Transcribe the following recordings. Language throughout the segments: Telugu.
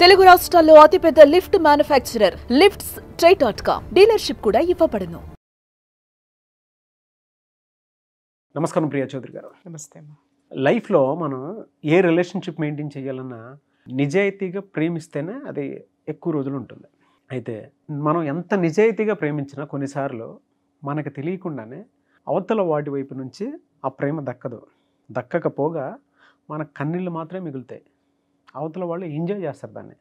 తెలుగు రాష్ట్రాల్లో అతిపెద్ద లిఫ్ట్ మ్యానుఫ్యాక్చరర్ లిఫ్ట్స్ ట్రై.com డీలర్షిప్ కూడా ఇవ్వబడును. నమస్కారం ప్రియా చౌదరి గారు. నమస్తే. లైఫ్లో మనం ఏ రిలేషన్షిప్ మెయింటైన్ చేయాలన్నా నిజాయితీగా ప్రేమిస్తేనే అది ఎక్కువ రోజులు ఉంటుంది. అయితే మనం ఎంత నిజాయితీగా ప్రేమించినా కొన్నిసార్లు మనకు తెలియకుండానే అవతల వాటి వైపు నుంచి ఆ ప్రేమ దక్కదు. దక్కకపోగా మన కన్నీళ్ళు మాత్రమే మిగులుతాయి. అవతల వాళ్ళు ఎంజాయ్ చేస్తారు దాన్ని.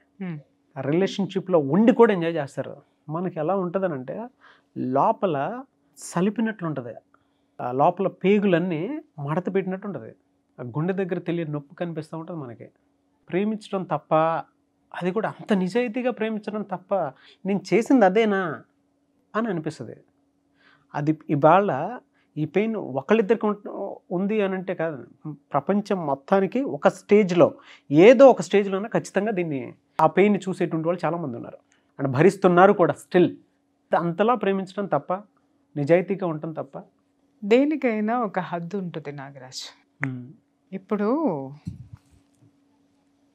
ఆ రిలేషన్షిప్లో ఉండి కూడా ఎంజాయ్ చేస్తారు. మనకి ఎలా ఉంటుందనంటే లోపల సలిపినట్లు ఉంటుంది. ఆ లోపల పేగులన్నీ మడత పెట్టినట్టు ఉంటుంది. ఆ గుండె దగ్గర తెలియని నొప్పి కనిపిస్తూ ఉంటుంది మనకి. ప్రేమించడం తప్ప, అది కూడా అంత నిజాయితీగా ప్రేమించడం తప్ప, నేను చేసింది అదేనా అని అనిపిస్తుంది. అది ఇవాళ ఈ పెయిన్ ఒకళ్ళిద్దరికి ఉంది అని అంటే కాదు, ప్రపంచం మొత్తానికి ఒక స్టేజ్లో ఏదో ఒక స్టేజ్లోనే ఖచ్చితంగా దీన్ని ఆ పెయిన్ని చూసేటువంటి వాళ్ళు చాలామంది ఉన్నారు అండ్ భరిస్తున్నారు కూడా. స్టిల్ అంతలా ప్రేమించడం తప్ప, నిజాయితీగా ఉండటం తప్ప. దేనికైనా ఒక హద్దు ఉంటుంది నాగరాజ్. ఇప్పుడు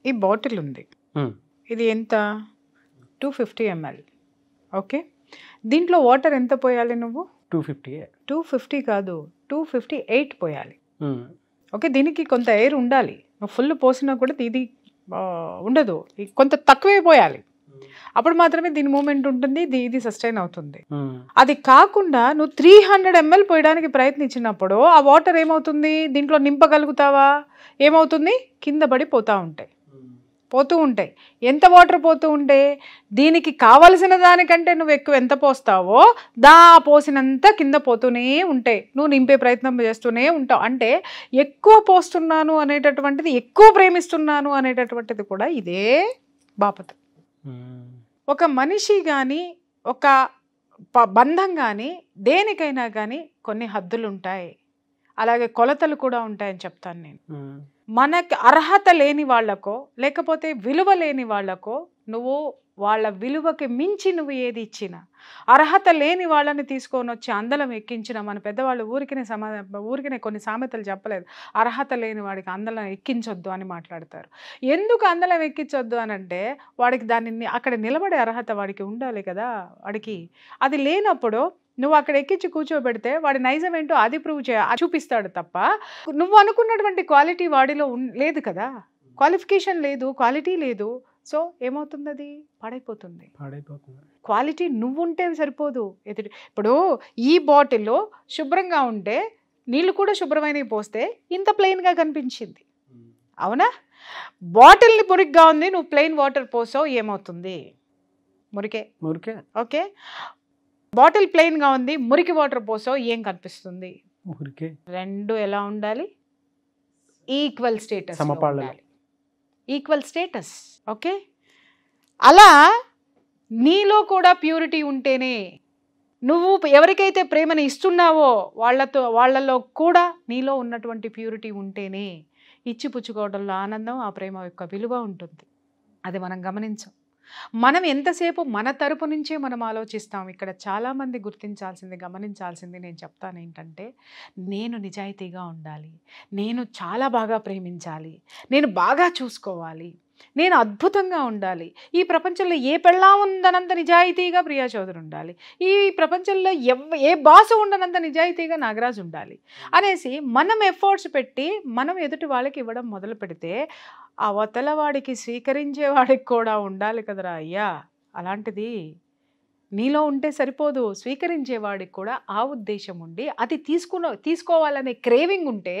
ఈ బాటిల్ ఉంది, ఇది ఎంత 250 ml. ఓకే, దీంట్లో వాటర్ ఎంత పోయాలి నువ్వు? 250 కాదు, 258 పోయాలి. ఓకే, దీనికి కొంత ఎయిర్ ఉండాలి. నువ్వు ఫుల్ పోసినా కూడా ఇది ఉండదు, కొంత తక్కువే పోయాలి. అప్పుడు మాత్రమే దీని మూమెంట్ ఉంటుంది, ఇది సస్టైన్ అవుతుంది. అది కాకుండా నువ్వు 300 ml పోయడానికి ప్రయత్నించినప్పుడు ఆ వాటర్ ఏమవుతుంది? దీంట్లో నింపగలుగుతావా? ఏమవుతుంది? కింద పడి పోతూ ఉంటాయి. ఎంత వాటర్ పోతూ ఉంటే దీనికి కావలసిన దానికంటే నువ్వు ఎక్కువ ఎంత పోస్తావో పోసినంత కింద పోతూనే ఉంటాయి. నువ్వు నింపే ప్రయత్నం చేస్తూనే ఉంటావు. అంటే ఎక్కువ పోస్తున్నాను అనేటటువంటిది, ఎక్కువ ప్రేమిస్తున్నాను అనేటటువంటిది కూడా ఇదే బాపత. ఒక మనిషి కానీ, ఒక బంధం కానీ, దేనికైనా కానీ కొన్ని హద్దులు ఉంటాయి, అలాగే కొలతలు కూడా ఉంటాయని చెప్తాను నేను. మనకి అర్హత లేని వాళ్ళకో, లేకపోతే విలువ లేని వాళ్ళకో, నువ్వు వాళ్ళ విలువకి మించి నువ్వు ఏది ఇచ్చినా, అర్హత లేని వాళ్ళని తీసుకొని వచ్చి అందలం ఎక్కించిన మన పెద్దవాళ్ళు ఊరికనే కొన్ని సామెతలు చెప్పలేదు. అర్హత లేని వాడికి అందలం ఎక్కించొద్దు అని మాట్లాడతారు. ఎందుకు అందలం ఎక్కించొద్దు అని అంటే, వాడికి దాన్ని అక్కడ నిలబడే అర్హత వాడికి ఉండాలి కదా. వాడికి అది లేనప్పుడు నువ్వు అక్కడ ఎక్కించి కూర్చోబెడితే వాడి నైజం ఏంటో అది చూపిస్తాడు తప్ప, నువ్వు అనుకున్నటువంటి క్వాలిటీ వాడిలో లేదు కదా. క్వాలిఫికేషన్ లేదు, క్వాలిటీ లేదు. సో ఏమవుతుంది? అది పాడైపోతుంది. క్వాలిటీ నువ్వు ఉంటే సరిపోదు. ఇప్పుడు ఈ బాటిల్లో శుభ్రంగా ఉంటే నీళ్ళు కూడా శుభ్రమైనవి పోస్తే ఇంత ప్లెయిన్గా కనిపించింది, అవునా? బాటిల్ని మురిగ్గా ఉంది, నువ్వు ప్లెయిన్ వాటర్ పోసావు, ఏమవుతుంది? మురికే. ఓకే, బాటిల్ ప్లెయిన్గా ఉంది, మురికి వాటర్ పోసావు, ఏం కనిపిస్తుంది? రెండు ఎలా ఉండాలి? ఈక్వల్ స్టేటస్ ఉండాలి. Equal status. ఓకే, అలా నీలో కూడా ప్యూరిటీ ఉంటేనే, నువ్వు ఎవరికైతే ప్రేమని ఇస్తున్నావో వాళ్ళలో కూడా నీలో ఉన్నటువంటి ప్యూరిటీ ఉంటేనే ఇచ్చిపుచ్చుకోవడంలో ఆనందం, ఆ ప్రేమ యొక్క విలువ ఉంటుంది. అది మనం గమనించాం. మనం ఎంతసేపు మన తరపు నుంచే మనం ఆలోచిస్తాం. ఇక్కడ చాలామంది గుర్తించాల్సింది, గమనించాల్సింది నేను చెప్తాను ఏంటంటే, నేను నిజాయితీగా ఉండాలి, నేను చాలా బాగా ప్రేమించాలి, నేను బాగా చూసుకోవాలి, నేను అద్భుతంగా ఉండాలి, ఈ ప్రపంచంలో ఏ పెళ్ళా ఉందనంత నిజాయితీగా ప్రియా చౌదరి ఉండాలి, ఈ ప్రపంచంలో ఏ బాసు ఉండనంత నిజాయితీగా నాగరాజు ఉండాలి అనేసి మనం ఎఫర్ట్స్ పెట్టి మనం ఎదుటి వాళ్ళకి ఇవ్వడం మొదలు పెడితే, అవతల వాడికి స్వీకరించే వాడికి కూడా ఉండాలి కదరా అయ్యా. అలాంటిది నీలో ఉంటే సరిపోదు, స్వీకరించేవాడికి కూడా ఆ ఉద్దేశం ఉండి అది తీసుకోవాలనే క్రేవింగ్ ఉంటే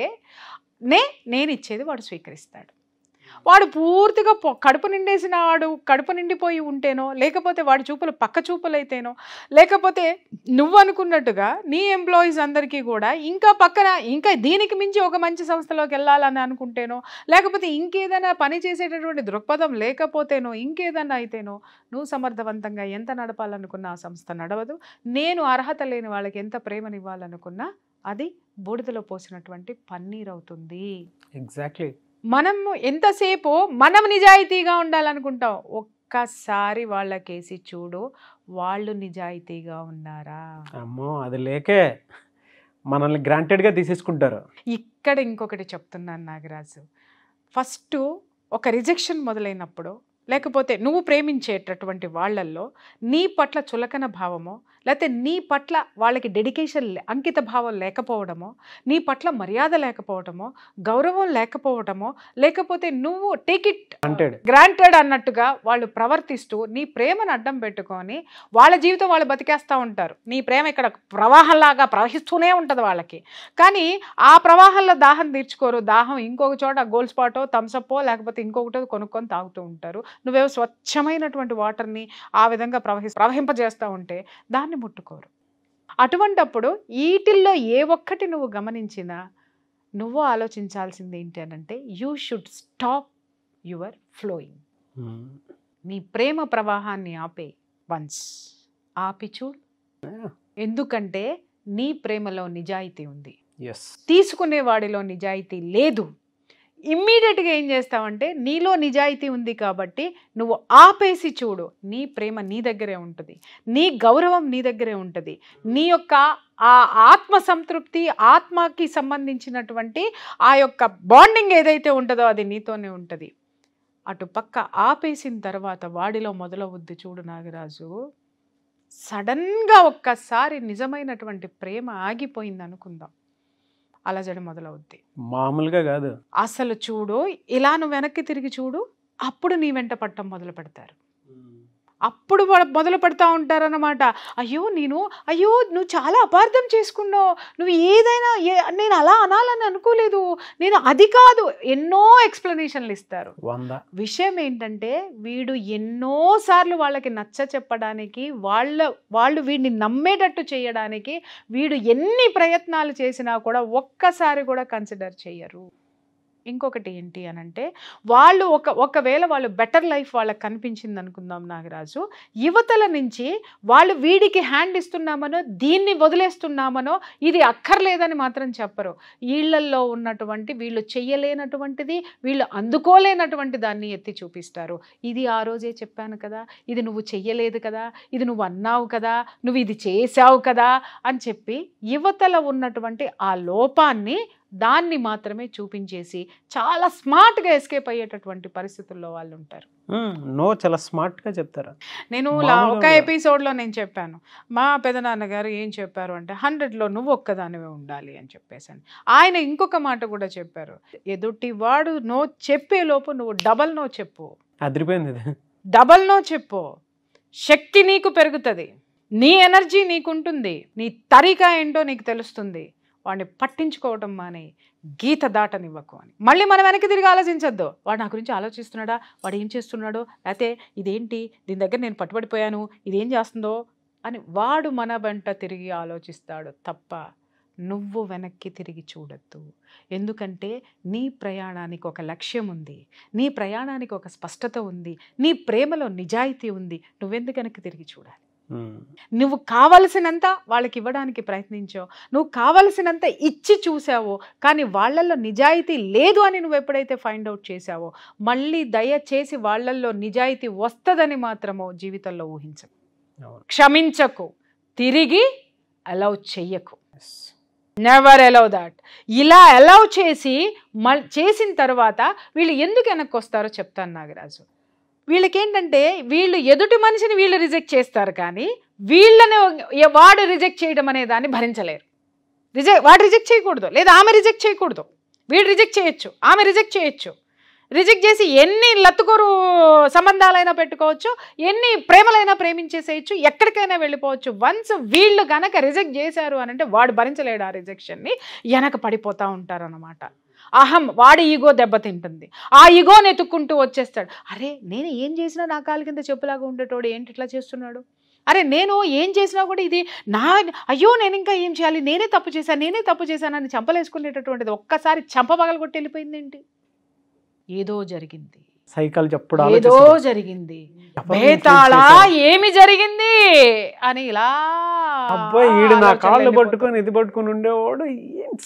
నేను ఇచ్చేది వాడు స్వీకరిస్తాడు. వాడు పూర్తిగా కడుపు నిండేసిన వాడు కడుపు నిండిపోయి ఉంటేనో, లేకపోతే వాడి చూపులు పక్క చూపులైతేనో, లేకపోతే నువ్వు అనుకున్నట్టుగా నీ ఎంప్లాయీస్ అందరికీ కూడా ఇంకా దీనికి మించి ఒక మంచి సంస్థలోకి వెళ్ళాలని అనుకుంటేనో, లేకపోతే ఇంకేదైనా పని చేసేటటువంటి దృక్పథం లేకపోతేనో, ఇంకేదైనా అయితేనో, నువ్వు సమర్థవంతంగా ఎంత నడపాలనుకున్నా ఆ సంస్థ నడవదు. నేను అర్హత లేని వాళ్ళకి ఎంత ప్రేమనివ్వాలనుకున్నా అది బూడిదలో పోసినటువంటి పన్నీర్ అవుతుంది. ఎగ్జాక్ట్లీ. మనము ఎంతసేపు మనం నిజాయితీగా ఉండాలనుకుంటాం, ఒక్కసారి వాళ్ళకేసి చూడు, వాళ్ళు నిజాయితీగా ఉన్నారా? అమ్మో, అది లేకే మనల్ని గ్రాంటెడ్గా తీసేసుకుంటారు. ఇక్కడ ఇంకొకటి చెప్తున్నాను నాగరాజు. ఫస్ట్ ఒక రిజెక్షన్ మొదలైనప్పుడు లేకపోతే నువ్వు ప్రేమించేటటువంటి వాళ్ళల్లో నీ పట్ల చులకన భావమో, లేకపోతే నీ పట్ల వాళ్ళకి డెడికేషన్ అంకిత భావం లేకపోవడమో, నీ పట్ల మర్యాద లేకపోవడమో, గౌరవం లేకపోవడమో, లేకపోతే నువ్వు టేక్ ఇట్ గ్రాంటెడ్ అన్నట్టుగా వాళ్ళు ప్రవర్తిస్తూ నీ ప్రేమను అడ్డం పెట్టుకొని వాళ్ళ జీవితం వాళ్ళు బతికేస్తూ ఉంటారు. నీ ప్రేమ ఇక్కడ ప్రవాహంలాగా ప్రవహిస్తూనే ఉంటుంది వాళ్ళకి. కానీ ఆ ప్రవాహంలో దాహం తీర్చుకోరు. దాహం ఇంకొక చోట గోల్డ్ స్పాటో థమ్సప్పో లేకపోతే ఇంకొకటో కొనుక్కొని తాగుతూ ఉంటారు. నువ్వేవో స్వచ్ఛమైనటువంటి వాటర్ని ఆ విధంగా ప్రవహింపజేస్తూ ఉంటే దాన్ని ముట్టుకోరు. అటువంటప్పుడు వీటిల్లో ఏ ఒక్కటి నువ్వు గమనించినా నువ్వు ఆలోచించాల్సింది ఏంటి అనంటే you should stop your flowing. నీ ప్రేమ ప్రవాహాన్ని ఆపే వన్స్ ఆపి చూడు. ఎందుకంటే నీ ప్రేమలో నిజాయితీ ఉంది, తీసుకునే వాడిలో నిజాయితీ లేదు. ఇమ్మీడియట్గా ఏం చేస్తావంటే నీలో నిజాయితీ ఉంది కాబట్టి నువ్వు ఆపేసి చూడు. నీ ప్రేమ నీ దగ్గరే ఉంటుంది, నీ గౌరవం నీ దగ్గరే ఉంటుంది, నీ యొక్క ఆ ఆత్మ సంతృప్తి, ఆత్మకి సంబంధించినటువంటి ఆ యొక్క బాండింగ్ ఏదైతే ఉంటుందో అది నీతోనే ఉంటుంది. అటు పక్క ఆపేసిన తర్వాత వాడిలో మొదలవుద్ది చూడు నాగరాజు. సడన్గా ఒక్కసారి నిజమైనటువంటి ప్రేమ ఆగిపోయింది అనుకుందాం, అలజడి మొదలవుద్ది. మామూలుగా కాదు అసలు చూడు, ఇలా నువ్వు వెనక్కి తిరిగి చూడు, అప్పుడు నీ వెంట పట్టం మొదలు పెడతారు. అప్పుడు మొదలు పెడతా ఉంటారన్నమాట. అయ్యో నువ్వు చాలా అపార్థం చేసుకున్నావు, నువ్వు ఏదైనా నేను అలా అనాలని అనుకోలేదు, నేను అది కాదు, ఎన్నో ఎక్స్ప్లెనేషన్లు ఇస్తారు. విషయం ఏంటంటే వీడు ఎన్నోసార్లు వాళ్ళకి నచ్చ చెప్పడానికి, వాళ్ళు వీడిని నమ్మేటట్టు చేయడానికి వీడు ఎన్ని ప్రయత్నాలు చేసినా కూడా ఒక్కసారి కూడా కన్సిడర్ చేయరు. ఇంకొకటి ఏంటి అనంటే వాళ్ళు ఒకవేళ వాళ్ళు బెటర్ లైఫ్ వాళ్ళకి కనిపించింది అనుకుందాం నాగరాజు, యువతల నుంచి వాళ్ళు వీడికి హ్యాండ్ ఇస్తున్నామనో దీన్ని వదిలేస్తున్నామనో ఇది అక్కర్లేదని మాత్రం చెప్పరు. వీళ్ళల్లో ఉన్నటువంటి వీళ్ళు చెయ్యలేనటువంటిది, వీళ్ళు అందుకోలేనటువంటి దాన్ని ఎత్తి చూపిస్తారు. ఇది ఆ రోజే చెప్పాను కదా, ఇది నువ్వు చెయ్యలేదు కదా, ఇది నువ్వు అన్నావు కదా, నువ్వు ఇది చేసావు కదా అని చెప్పి యువతల ఉన్నటువంటి ఆ లోపాన్ని దాన్ని మాత్రమే చూపించేసి చాలా స్మార్ట్గా ఎస్కేప్ అయ్యేటటువంటి పరిస్థితుల్లో వాళ్ళు ఉంటారు. చాలా స్మార్ట్గా చెప్తారు. నేను ఒక ఎపిసోడ్లో నేను చెప్పాను, మా పెదనాన్నగారు ఏం చెప్పారు అంటే 100లో నువ్వు ఒక్కదానివే ఉండాలి అని చెప్పేసాను. ఆయన ఇంకొక మాట కూడా చెప్పారు, ఎదుటి వాడు నో చెప్పే లోపు నువ్వు డబల్ నో చెప్పు. అదిరిపోయింది. డబల్ నో చెప్పు, శక్తి నీకు పెరుగుతుంది, నీ ఎనర్జీ నీకుంటుంది, నీ తరీకా ఏంటో నీకు తెలుస్తుంది. వాడిని పట్టించుకోవటం మానే, గీత దాటనివ్వకు అని. మళ్ళీ మనం వెనక్కి తిరిగి ఆలోచించద్దు, వాడు నా గురించి ఆలోచిస్తున్నాడా, వాడు ఏం చేస్తున్నాడో, లేకపోతే ఇదేంటి దీని దగ్గర నేను పట్టుబడిపోయాను, ఇదేం చేస్తుందో అని వాడు మన వెంట తిరిగి ఆలోచిస్తాడు తప్ప నువ్వు వెనక్కి తిరిగి చూడద్దు. ఎందుకంటే నీ ప్రయాణానికి ఒక లక్ష్యం ఉంది, నీ ప్రయాణానికి ఒక స్పష్టత ఉంది, నీ ప్రేమలో నిజాయితీ ఉంది. నువ్వెందుకు వెనక్కి తిరిగి చూడాలి? నువ్వు కావలసినంత వాళ్ళకి ఇవ్వడానికి ప్రయత్నించావు, నువ్వు కావలసినంత ఇచ్చి చూసావో, కానీ వాళ్ళల్లో నిజాయితీ లేదు అని నువ్వు ఎప్పుడైతే ఫైండ్ అవుట్ చేసావో మళ్ళీ దయచేసి వాళ్ళల్లో నిజాయితీ వస్తుందని మాత్రమో జీవితంలో ఊహించకు, క్షమించకు, తిరిగి అలౌ చెయ్యకు. Never allow that. ఇలా అలౌ చేసిన తర్వాత వీళ్ళు ఎందుకు వెనక్కి వస్తారో చెప్తాను నాగరాజు. వీళ్ళకేంటంటే వీళ్ళు ఎదుటి మనిషిని వీళ్ళు రిజెక్ట్ చేస్తారు, కానీ వీళ్ళని వాడు రిజెక్ట్ చేయడం అనే దాన్ని భరించలేరు. వాడు రిజెక్ట్ చేయకూడదు, లేదా ఆమె రిజెక్ట్ చేయకూడదు. వీడు రిజెక్ట్ చేయొచ్చు, ఆమె రిజెక్ట్ చేయొచ్చు. రిజెక్ట్ చేసి ఎన్ని లత్తుకోరు సంబంధాలైనా పెట్టుకోవచ్చు, ఎన్ని ప్రేమలైనా ప్రేమించేసేయచ్చు, ఎక్కడికైనా వెళ్ళిపోవచ్చు. వన్స్ వీళ్ళు గనక రిజెక్ట్ చేశారు అని అంటే వాడు భరించలేడు ఆ రిజెక్షన్ని, వెనక పడిపోతూ ఉంటారన్నమాట. అహం, వాడి ఈగో దెబ్బతింటుంది, ఆ ఈగోని ఎత్తుక్కుంటూ వచ్చేస్తాడు. అరే నేను ఏం చేసినా నా కాలు కింద చెప్పులాగా ఉండేటోడు ఏంటి ఇట్లా చేస్తున్నాడు, అరే నేను ఏం చేసినా కూడా ఇది అయ్యో నేను ఇంకా ఏం చేయాలి, నేనే తప్పు చేశానని చంపలేసుకునేటటువంటిది ఒక్కసారి చంప పగలగొట్టి వెళ్ళిపోయిందేంటి? ఏదో జరిగింది, సైకిల్ చెప్పుడు ఏదో జరిగింది, బేతాళా ఏమి జరిగింది అని ఇలా అబ్బాయి ఈడు నా కాళ్ళు పట్టుకొని ఇది పట్టుకొని ఉండేవాడు,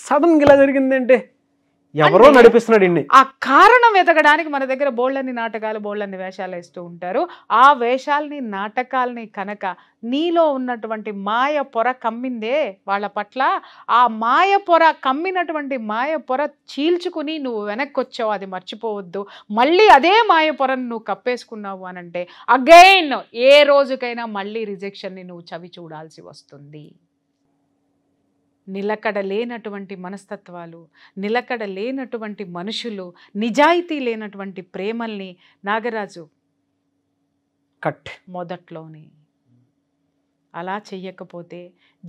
సడన్ గా ఇలా జరిగిందంటే ఎవరో నడిపిస్తున్నాడు ఇన్ని. ఆ కారణం వెతకడానికి మన దగ్గర బోళ్ళని నాటకాలు, బోళ్ళని వేషాలు వేస్తూ ఉంటారు. ఆ వేషాలని, నాటకాలని కనుక నీలో ఉన్నటువంటి మాయ పొర కమ్మిందే వాళ్ళ పట్ల, ఆ మాయ పొర కమ్మినటువంటి మాయ పొర చీల్చుకుని నువ్వు వెనక్కి వచ్చావు, అది మర్చిపోవద్దు. మళ్ళీ అదే మాయ పొరను నువ్వు కప్పేసుకున్నావు అనంటే అగైన్ ఏ రోజుకైనా మళ్ళీ రిజెక్షన్ని నువ్వు చవి చూడాల్సి వస్తుంది. నిలకడ లేనటువంటి మనస్తత్వాలు, నిలకడ లేనటువంటి మనుషులు, నిజాయితీ లేనటువంటి ప్రేమల్ని నాగరాజు కట్ మొదట్లోనే అలా చెయ్యకపోతే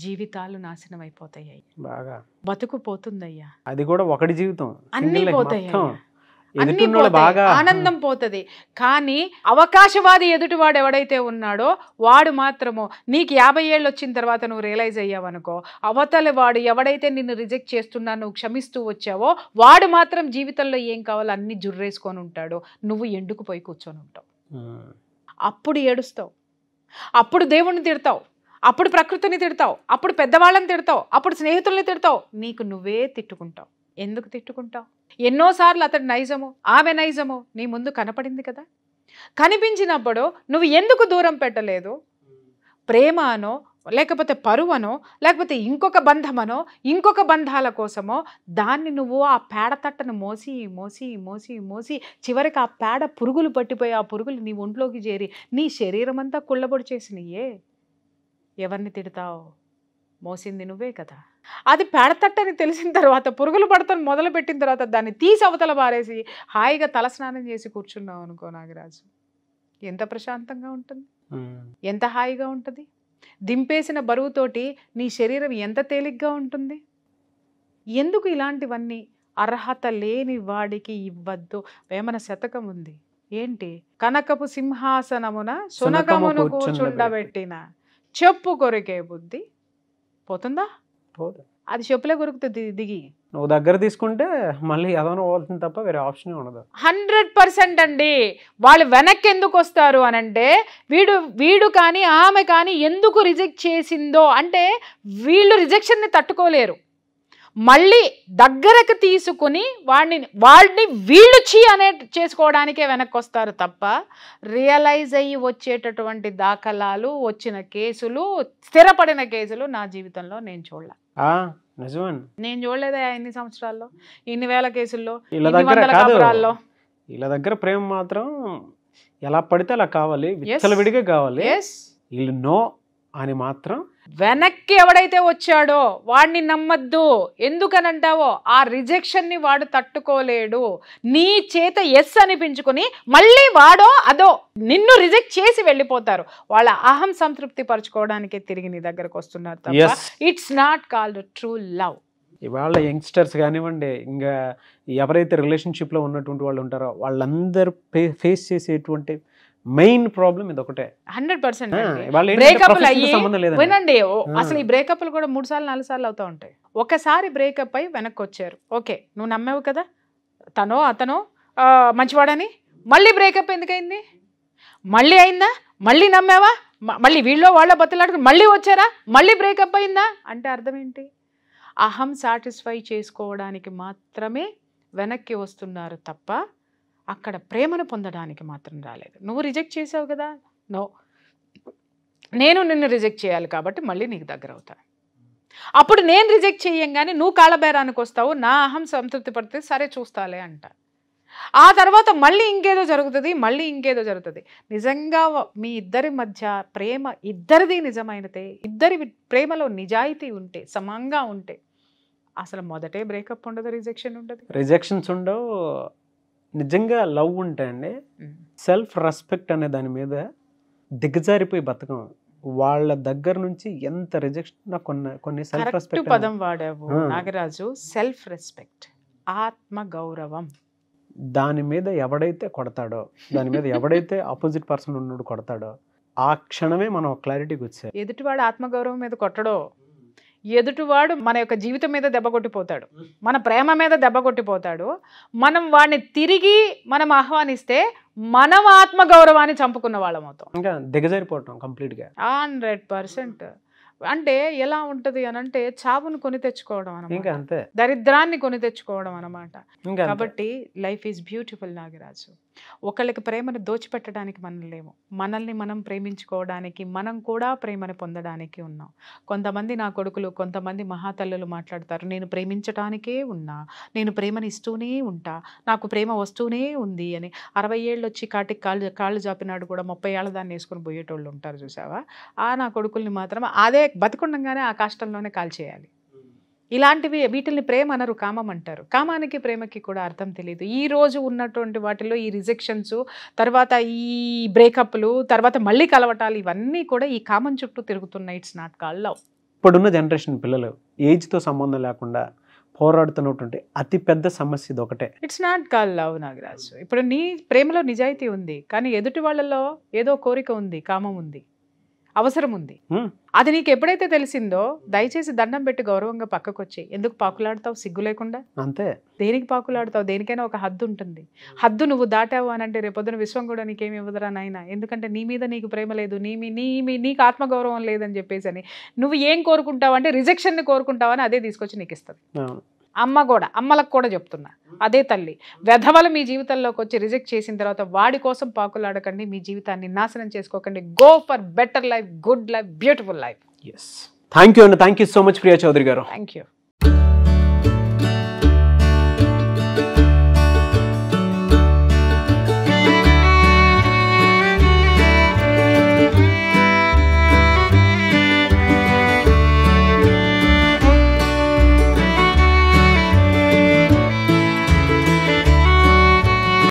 జీవితాలు నాశనం అయిపోతాయి, బాగా బతుకు పోతుందయ్యా. అది కూడా ఒకటి జీవితం, అన్నీ పోతాయి, అన్ని ఎదుటిన్నోడు బాగా ఆనందం పోతుంది. కానీ అవకాశవాది ఎదుటివాడు ఎవడైతే ఉన్నాడో వాడు మాత్రము నీకు 50 ఏళ్ళు వచ్చిన తర్వాత నువ్వు రియలైజ్ అయ్యావనుకో, అవతలి వాడు ఎవడైతే నిన్ను రిజెక్ట్ చేస్తున్నా నువ్వు క్షమిస్తూ వచ్చావో వాడు మాత్రం జీవితంలో ఏం కావాలో అన్ని జుర్రేసుకొని ఉంటాడు. నువ్వు ఎండుకుపోయి కూర్చొని ఉంటావు. అప్పుడు ఏడుస్తావు, అప్పుడు దేవుణ్ణి తిడతావు, అప్పుడు ప్రకృతిని తిడతావు, అప్పుడు పెద్దవాళ్ళని తిడతావు, అప్పుడు స్నేహితుల్ని తిడతావు, నీకు నువ్వే తిట్టుకుంటావు. ఎందుకు తిట్టుకుంటావు? ఎన్నోసార్లు అతడు నైజము, ఆమె నైజము నీ ముందు కనపడింది కదా. కనిపించినప్పుడు నువ్వు ఎందుకు దూరం పెట్టలేదు? ప్రేమ అనో, లేకపోతే పరువనో, లేకపోతే ఇంకొక బంధమనో, ఇంకొక బంధాల కోసమో దాన్ని నువ్వు ఆ పేడ తట్టను మోసి మోసి మోసి మోసి చివరికి ఆ పేడ పురుగులు పట్టిపోయి ఆ పురుగులు నీ ఒంట్లోకి చేరి నీ శరీరం అంతా కుళ్ళబొడి చేసినయే. ఎవరిని తిడతావు? మోసింది నువ్వే కదా. అది పేడతట్టని తెలిసిన తర్వాత, పురుగులు పడతాను మొదలుపెట్టిన తర్వాత దాన్ని తీసి అవతల పారేసి హాయిగా తలస్నానం చేసి కూర్చున్నావు అనుకో నాగరాజు, ఎంత ప్రశాంతంగా ఉంటుంది, ఎంత హాయిగా ఉంటుంది. దింపేసిన బరువుతోటి నీ శరీరం ఎంత తేలిగ్గా ఉంటుంది. ఎందుకు ఇలాంటివన్నీ అర్హత లేని వాడికి ఇవ్వద్దు. వేమన శతకం ఉంది, ఏంటి? కనకపు సింహాసనమున సునకమును కూర్చుండబెట్టిన చెప్పు కొరికే బుద్ధి పోతుందా? అది చెప్పులే కొరుకుతుంది దిగి. నువ్వు దగ్గర తీసుకుంటే మళ్ళీ ఏదైనా పోతుంది తప్ప వేరే ఆప్షన్ ఉండదు. 100% అండి. వాళ్ళు వెనక్కి ఎందుకు వస్తారు అనంటే వీడు కానీ ఆమె కానీ ఎందుకు రిజెక్ట్ చేసిందో అంటే వీళ్ళు రిజెక్షన్ని తట్టుకోలేరు. మళ్ళీ దగ్గరకు తీసుకుని వాడిని వీళ్ళు అనే చేసుకోవడానికే వెనక్కి వస్తారు తప్ప రియలైజ్ అయ్యి వచ్చేటటువంటి దాఖలాలు, వచ్చిన కేసులు, స్థిరపడిన కేసులు నా జీవితంలో నేను చూడలే. నేను చూడలేదా ఇన్ని సంవత్సరాల్లో, ఇన్ని వేల కేసుల్లో, ఇన్ని వందల కాపురాల్లో. వీళ్ళ దగ్గర ప్రేమ మాత్రం ఎలా పడితే అలా కావాలి, విచ్చలవిడిగా కావాలి. వీళ్ళు నో అని మాత్రం వెనక్కి ఎవడైతే వచ్చాడో వాడిని నమ్మద్దు. ఎందుకనంటావో ఆ రిజెక్షన్ని వాడు తట్టుకోలేడు. నీ చేత ఎస్ అనిపించుకుని మళ్ళీ వాడో అదో నిన్ను రిజెక్ట్ చేసి వెళ్ళిపోతారు. వాళ్ళ అహం సంతృప్తి పరచుకోవడానికే తిరిగి నీ దగ్గరకు వస్తున్నారు తప్ప it's not called true love. ఇవాళ యంగ్స్టర్స్ కానివ్వండి, ఇంకా ఎవరైతే రిలేషన్షిప్లో ఉన్నటువంటి వాళ్ళు ఉంటారో వాళ్ళందరూ ఫేస్ చేసేటువంటి మెయిన్ ప్రాబ్లం ఇది ఒకటే. 100% బ్రేకప్లు అయ్యి వినండి, అసలు ఈ బ్రేకప్లు కూడా 3 సార్లు 4 సార్లు అవుతూ ఉంటాయి. ఒకసారి బ్రేకప్ అయి వెనక్కి వచ్చారు, ఓకే నువ్వు నమ్మావు కదా అతను మంచివాడని. మళ్ళీ బ్రేకప్ ఎందుకైంది? మళ్ళీ అయిందా? మళ్ళీ నమ్మావా? మళ్ళీ వీళ్ళో వాళ్ళ బతులాడుకుని మళ్ళీ వచ్చారా? మళ్ళీ బ్రేకప్ అయిందా? అంటే అర్థం ఏంటి? అహం సాటిస్ఫై చేసుకోవడానికి మాత్రమే వెనక్కి వస్తున్నారు తప్ప అక్కడ ప్రేమను పొందడానికి మాత్రం రాలేదు. నువ్వు రిజెక్ట్ చేసావు కదా, నేను నిన్ను రిజెక్ట్ చేయాలి కాబట్టి మళ్ళీ నీకు దగ్గర అవుతా. అప్పుడు నేను రిజెక్ట్ చేయంగానే నువ్వు కాళ్ళబేరానికి వస్తావు, నా అహం సంతృప్తి పడితే సరే చూస్తాలే అంట. ఆ తర్వాత మళ్ళీ ఇంకేదో జరుగుతుంది. నిజంగా మీ ఇద్దరి మధ్య ప్రేమ ఇద్దరిది నిజమైనదే, ఇద్దరి ప్రేమలో నిజాయితీ ఉంటే, సమంగా ఉంటే అసలు మొదటే బ్రేకప్ ఉండదు, రిజెక్షన్స్ ఉండవు. నిజంగా లవ్ ఉంటే అండి సెల్ఫ్ రెస్పెక్ట్ అనే దాని మీద దిగజారిపోయి బతకం. వాళ్ళ దగ్గర నుంచి ఎంత రిజెక్షన్ కొన్ని సెల్ఫ్ రెస్పెక్ట్ పదం వాడావు నాగరాజు. సెల్ఫ్ రెస్పెక్ట్, ఆత్మ గౌరవం. దాని మీద ఎవడైతే కొడతాడో, దాని మీద ఎవడైతే ఆపోజిట్ పర్సన్ ఉన్నాడు కొడతాడో ఆ క్షణమే మనం క్లారిటీకి వచ్చాయి. ఎదుటివాడు ఆత్మగౌరవం మీద కొట్టడో, ఎదుటివాడు మన యొక్క జీవితం మీద దెబ్బ కొట్టిపోతాడు, మన ప్రేమ మీద దెబ్బ కొట్టిపోతాడు. మనం వాడిని తిరిగి మనం ఆహ్వానిస్తే మనం ఆత్మగౌరవాన్ని చంపుకున్న వాళ్ళం అవుతాం, ఇంకా దిగజారిపోవటం కంప్లీట్గా. 100%. అంటే ఎలా ఉంటది అని అంటే చావును కొని తెచ్చుకోవడం ఇంకా అనమాట, అంతే, దరిద్రాన్ని కొని తెచ్చుకోవడం అనమాట. ఇంకా అంతే. కాబట్టి లైఫ్ ఈజ్ బ్యూటిఫుల్ నాగరాజు. ఒకళ్ళకి ప్రేమను దోచిపెట్టడానికి మనం లేము, మనల్ని మనం ప్రేమించుకోవడానికి, మనం కూడా ప్రేమను పొందడానికి ఉన్నాం. కొంతమంది నా కొడుకులు, కొంతమంది మహాతల్లులు మాట్లాడతారు, నేను ప్రేమించటానికే ఉన్నా, నేను ప్రేమని ఇస్తూనే ఉంటా, నాకు ప్రేమ వస్తూనే ఉంది అని. 60 ఏళ్ళు వచ్చి కాటికి కాళ్ళు జాపినాడు కూడా 30 ఏళ్ళ దాన్ని వేసుకొని పోయేటోళ్ళు ఉంటారు చూసావా. నా కొడుకుల్ని మాత్రం అదే బతికుండగానే ఆ కష్టంలోనే కాల్చేయాలి. ఇలాంటివి వీటిని ప్రేమ అనరు, కామం అంటారు. కామానికి ప్రేమకి కూడా అర్థం తెలియదు. ఈ రోజు ఉన్నటువంటి వాటిలో ఈ రిజెక్షన్స్, తర్వాత ఈ బ్రేకప్లు, తర్వాత మళ్ళీ కలవటాలు, ఇవన్నీ కూడా ఈ కామం చుట్టూ తిరుగుతున్నాయి. It's not called love. ఇప్పుడున్న జనరేషన్ పిల్లలు ఏజ్తో సంబంధం లేకుండా పోరాడుతున్నటువంటి అతి పెద్ద సమస్య ఇది ఒకటే. It's not called love Nagaraju. ఇప్పుడు నీ ప్రేమలో నిజాయితీ ఉంది, కానీ ఎదుటి వాళ్ళలో ఏదో కోరిక ఉంది, కామం ఉంది, అవసరం ఉంది. అది నీకు ఎప్పుడైతే తెలిసిందో దయచేసి దండం పెట్టి గౌరవంగా పక్కకు వచ్చి, ఎందుకు పాకులాడతావు సిగ్గు లేకుండా? అంతే. దేనికి పాకులాడతావు? దేనికైనా ఒక హద్దు ఉంటుంది. హద్దు నువ్వు దాటావు అని అంటే రేపొద్దున విశ్వం కూడా నీకేమి ఇవ్వదురా నాయన. ఎందుకంటే నీ మీద నీకు ప్రేమ లేదు, నీకు ఆత్మగౌరవం లేదని చెప్పేసి అని నువ్వు ఏం కోరుకుంటావు అంటే రిజెక్షన్ని కోరుకుంటావని అదే తీసుకొచ్చి నీకు ఇస్తుంది. అమ్మ కూడా, అమ్మలకు కూడా చెప్తున్నా, అదే తల్లి. వెధవలు మీ జీవితంలోకి వచ్చి రిజెక్ట్ చేసిన తర్వాత వాడి కోసం పాకులాడకండి, మీ జీవితాన్ని నాశనం చేసుకోకండి. Go for better life, good life, beautiful life. Yes, thank you అండి. Thank you so much Priya Chaudhary గారు. Thank you.